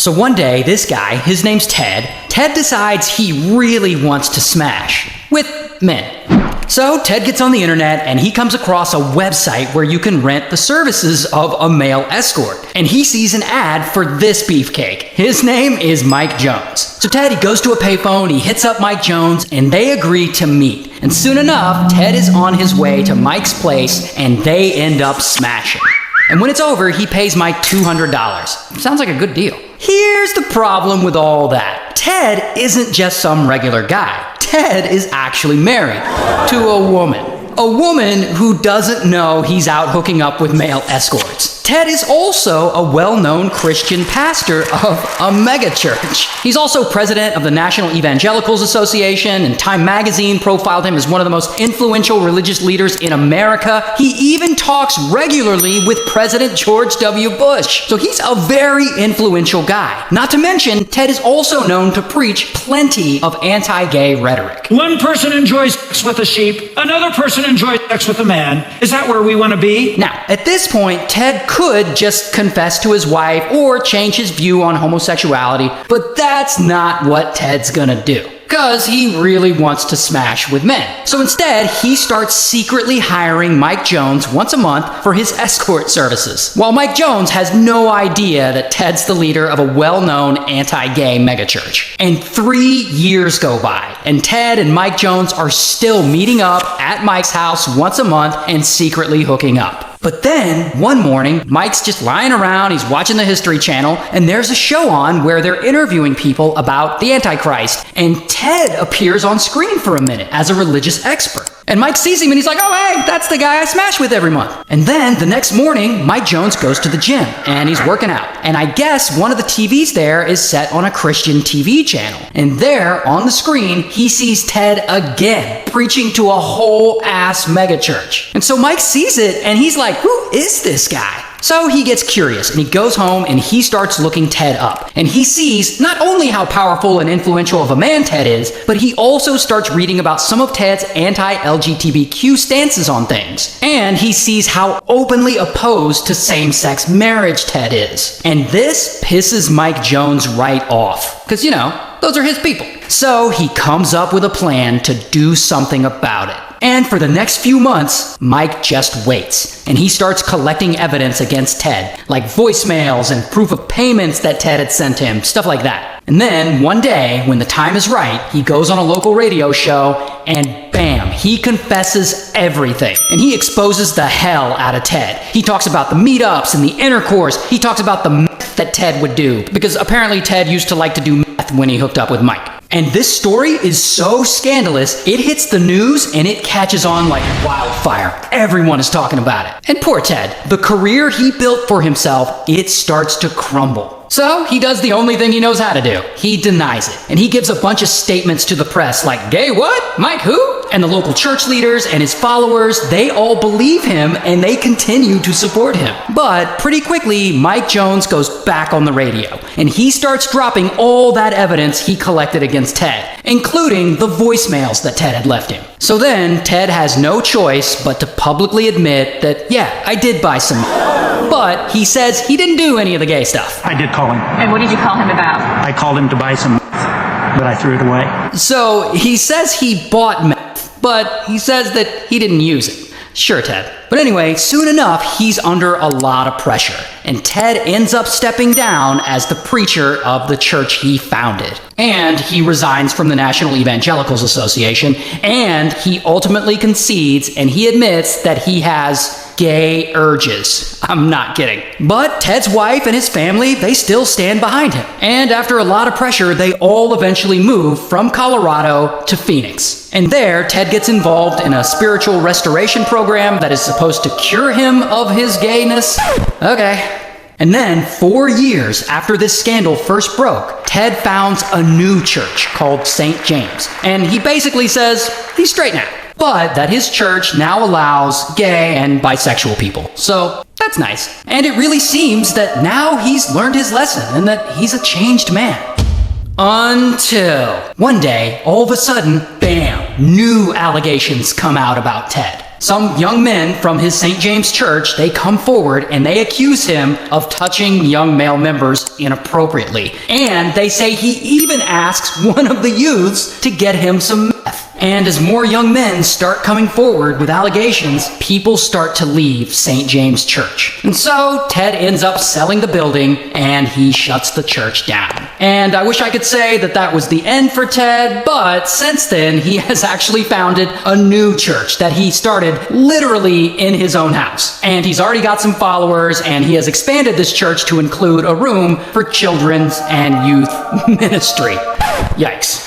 So one day, this guy, his name's Ted decides he really wants to smash with men. So Ted gets on the internet and he comes across a website where you can rent the services of a male escort. And he sees an ad for this beefcake. His name is Mike Jones. So Ted, he goes to a payphone, he hits up Mike Jones, and they agree to meet. And soon enough, Ted is on his way to Mike's place and they end up smashing. And when it's over, he pays Mike $200. Sounds like a good deal. Here's the problem with all that. Ted isn't just some regular guy. Ted is actually married to a woman. A woman who doesn't know he's out hooking up with male escorts. Ted is also a well-known Christian pastor of a megachurch. He's also president of the National Evangelicals Association, and Time magazine profiled him as one of the most influential religious leaders in America. He even talks regularly with President George W. Bush. So he's a very influential guy. Not to mention, Ted is also known to preach plenty of anti-gay rhetoric. One person enjoys sex with a sheep, another person enjoys sex with a man. Is that where we want to be? Now, at this point, Ted could just confess to his wife or change his view on homosexuality, but that's not what Ted's gonna do, because he really wants to smash with men. So instead, he starts secretly hiring Mike Jones once a month for his escort services, while Mike Jones has no idea that Ted's the leader of a well-known anti-gay megachurch. And 3 years go by, and Ted and Mike Jones are still meeting up at Mike's house once a month and secretly hooking up. But then, one morning, Mike's just lying around, he's watching the History Channel, and there's a show on where they're interviewing people about the Antichrist, and Ted appears on screen for a minute as a religious expert. And Mike sees him and he's like, oh hey, that's the guy I smash with every month. And then, the next morning, Mike Jones goes to the gym, and he's working out. And I guess one of the TVs there is set on a Christian TV channel. And there, on the screen, he sees Ted again, preaching to a whole ass megachurch. And so Mike sees it, and he's like, who is this guy? So he gets curious and he goes home and he starts looking Ted up. And he sees not only how powerful and influential of a man Ted is, but he also starts reading about some of Ted's anti-LGBTQ stances on things. And he sees how openly opposed to same-sex marriage Ted is. And this pisses Mike Jones right off. Because, you know, those are his people. So he comes up with a plan to do something about it. And for the next few months, Mike just waits, and he starts collecting evidence against Ted, like voicemails and proof of payments that Ted had sent him, stuff like that. And then, one day, when the time is right, he goes on a local radio show, and bam, he confesses everything. And he exposes the hell out of Ted. He talks about the meetups and the intercourse. He talks about the meth that Ted would do, because apparently Ted used to like to do meth when he hooked up with Mike. And this story is so scandalous, it hits the news and it catches on like wildfire. Everyone is talking about it. And poor Ted, the career he built for himself, it starts to crumble. So he does the only thing he knows how to do. He denies it. And he gives a bunch of statements to the press like, gay what? Mike who? And the local church leaders and his followers, they all believe him and they continue to support him. But pretty quickly, Mike Jones goes back on the radio and he starts dropping all that evidence he collected against Ted, including the voicemails that Ted had left him. So then, Ted has no choice but to publicly admit that, yeah, I did buy some. But he says he didn't do any of the gay stuff. I did call him. And what did you call him about? I called him to buy some, but I threw it away. So he says he bought meth, but he says that he didn't use it. Sure, Ted. But anyway, soon enough, he's under a lot of pressure, and Ted ends up stepping down as the preacher of the church he founded. And he resigns from the National Evangelicals Association, and he ultimately concedes, and he admits that he has gay urges. I'm not kidding. But Ted's wife and his family, they still stand behind him. And after a lot of pressure, they all eventually move from Colorado to Phoenix. And there, Ted gets involved in a spiritual restoration program that is supposed to cure him of his gayness. Okay. And then, 4 years after this scandal first broke, Ted founds a new church called St. James. And he basically says he's straight now, but that his church now allows gay and bisexual people. So that's nice. And it really seems that now he's learned his lesson and that he's a changed man. Until one day, all of a sudden, bam, new allegations come out about Ted. Some young men from his St. James Church, they come forward and they accuse him of touching young male members inappropriately. And they say he even asks one of the youths to get him some meth. And as more young men start coming forward with allegations, people start to leave St. James Church. And so Ted ends up selling the building and he shuts the church down. And I wish I could say that that was the end for Ted, but since then he has actually founded a new church that he started literally in his own house. And he's already got some followers, and he has expanded this church to include a room for children's and youth ministry. Yikes.